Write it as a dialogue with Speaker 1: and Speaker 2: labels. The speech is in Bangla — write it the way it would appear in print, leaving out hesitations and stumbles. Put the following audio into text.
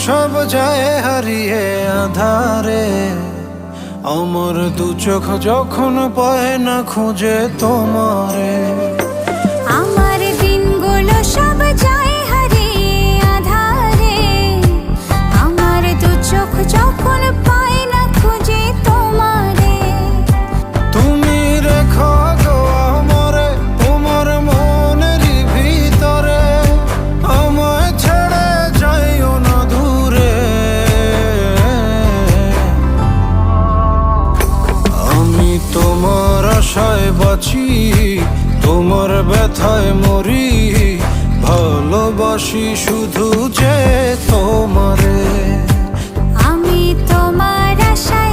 Speaker 1: সব যায় হারিয়ে আধারে, আমার দু চোখ যখন পায় না খুঁজে তোমারে।
Speaker 2: আমার দিনগুলো সব যায় হারিয়ে আঁধারে, আমার দু চোখ যখন পায় না খুঁজে তোমারে।
Speaker 1: তুমি রেখো গো আমারে তোমার মনের ভিতরে, আমায় ছেড়ে যাইও না দূরে। আমি তোমার আশায় বাঁচি, তোমার ব্যথায় মরি, ভালোবাসি শুধু যে তোমারে।
Speaker 2: আমি তোমার আশায়